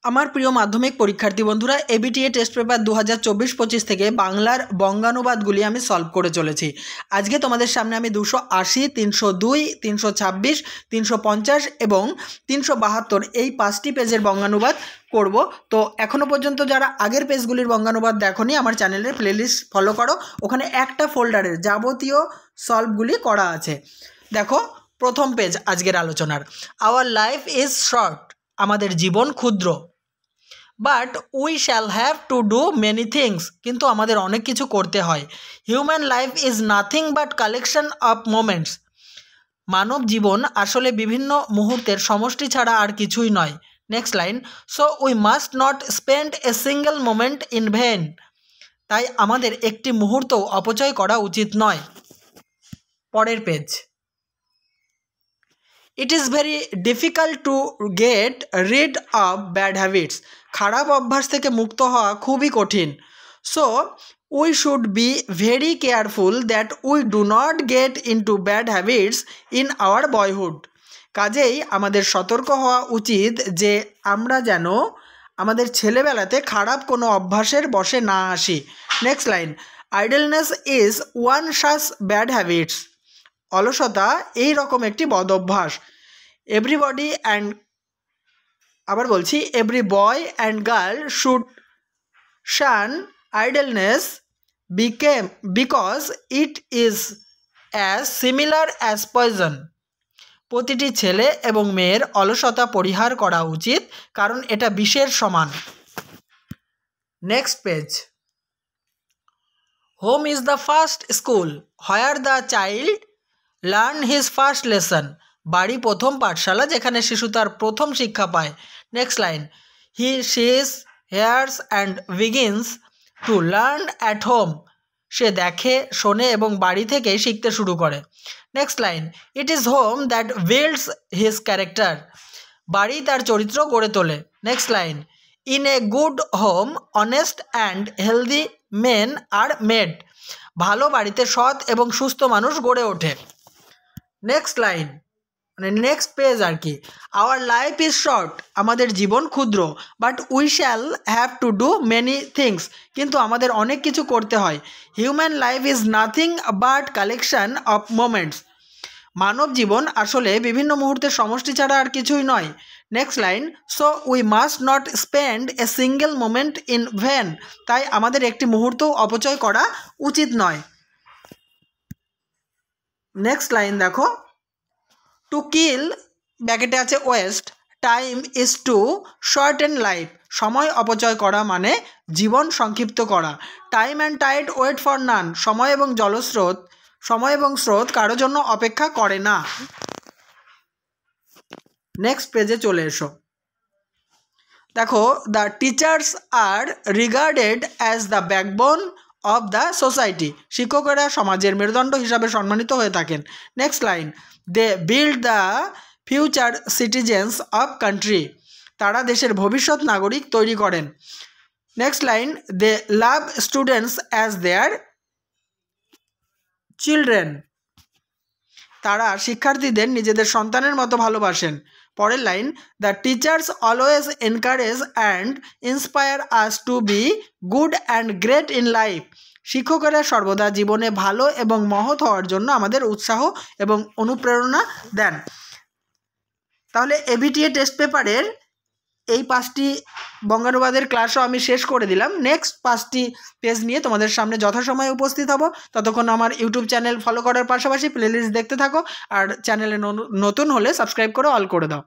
আমার প্রিয় মাধ্যমিক পরীক্ষার্থী বন্ধুরা, এবিটিএ টেস্ট পেপার 2024-25 থেকে বাংলার বঙ্গানুবাদগুলি আমি সলভ করে চলেছি। আজকে তোমাদের সামনে আমি 280, 302, 326, 350 এবং 372 এই 5টি পেজের বঙ্গানুবাদ করব। তো এখনও পর্যন্ত যারা আগের পেজগুলির বঙ্গানুবাদ দেখোনি, আমার চ্যানেলের প্লেলিস্ট ফলো করো, ওখানে একটা ফোল্ডারের যাবতীয় সলভগুলি করা আছে। দেখো প্রথম পেজ আজকের আলোচনার, আওয়ার লাইফ ইজ শর্ট, আমাদের জীবন ক্ষুদ্র। But we shall have to do many things, কিন্তু আমাদের অনেক কিছু করতে হয়। Human life is nothing but collection of moments, মানব জীবন আসলে বিভিন্ন মুহূর্তের সমষ্টি ছাড়া আর কিছুই নয়। Next line, so we must not spend a single moment in vain, তাই আমাদের একটি মুহূর্তও অপচয় করা উচিত নয়। পরের page, it is very difficult to get rid of bad habits, খারাপ অভ্যাস থেকে মুক্ত হওয়া খুবই কঠিন। So we should be very careful that we do not get into bad habits in our boyhood, কাজেই আমাদের সতর্ক হওয়া উচিত যে আমরা যেন আমাদের ছেলেবেলাতে খারাপ কোনো অভ্যাসের বশে না আসি। Next line, idleness is one such bad habits, অলসতা এই রকম একটি বদ অভ্যাস। এভরিবডি অ্যান্ড, আবার বলছি, every boy and girl should shun idleness because it is as similar as poison, প্রতিটি ছেলে এবং মেয়ের অলসতা পরিহার করা উচিত, কারণ এটা বিষের সমান। Next page, home is the first school where the child learn his first lesson, বাড়ি প্রথম পাঠশালা যেখানে শিশু তার প্রথম শিক্ষা পায়। Next line, he sees hears and begins to learn at home, সে দেখে শোনে এবং বাড়ি থেকেই শিখতে শুরু করে। Next line, it is home that builds his character, বাড়ি তার চরিত্র গড়ে তোলে। Next line, in a good home honest and healthy main are made, ভালো বাড়িতে সৎ এবং সুস্থ মানুষ গড়ে ওঠে। নেক্সট লাইন, মানে নেক্সট পেজ আর কি, আওয়ার লাইফ ইজ শর্ট, আমাদের জীবন ক্ষুদ্র, but we shall have to do many things, কিন্তু আমাদের অনেক কিছু করতে হয়। Human life is nothing but collection of moments, মানব জীবন আসলে বিভিন্ন মুহূর্তের সমষ্টি ছাড়া আর কিছুই নয়। Next line, so we must not spend a single moment in vain, তাই আমাদের একটি মুহূর্তও অপচয় করা উচিত নয়। নেক্সট লাইন দেখো, টু কিল ব্যাকেটে আছে waste, time is to shorten life, সময় অপচয় করা মানে জীবন সংক্ষিপ্ত করা। Time and tide wait for none, সময় এবং স্রোত কারো জন্য অপেক্ষা করে না। নেক্সট পেজে চলে এসো, দেখো, the teachers are regarded as the backbone of the society, শিক্ষকেরা সমাজের মেরুদণ্ড হিসাবে সম্মানিত হয়ে থাকেন। Next line, they build the future citizens of country, তারা দেশের ভবিষ্যৎ নাগরিক তৈরি করেন। Next line, they love students as their children, তারা শিক্ষার্থীদের নিজেদের সন্তানের মতো ভালোবাসেন। পরের line, the teachers always encourage and inspire us to be good and great in life, শিক্ষকেরা সর্বদা জীবনে ভালো এবং মহৎ হওয়ার জন্য আমাদের উৎসাহ এবং অনুপ্রেরণা দেন। তাহলে এবিটিএ টেস্ট পেপারের এই 5টি বঙ্গানুবাদের ক্লাসও আমি শেষ করে দিলাম। নেক্সট 5টি পেজ নিয়ে তোমাদের সামনে যথাসময়ে উপস্থিত হব। ততক্ষণ আমার ইউটিউব চ্যানেল ফলো করার পাশাপাশি প্লেলিস্ট দেখতে থাকো, আর চ্যানেলে নতুন হলে সাবস্ক্রাইব করে অল করে দাও।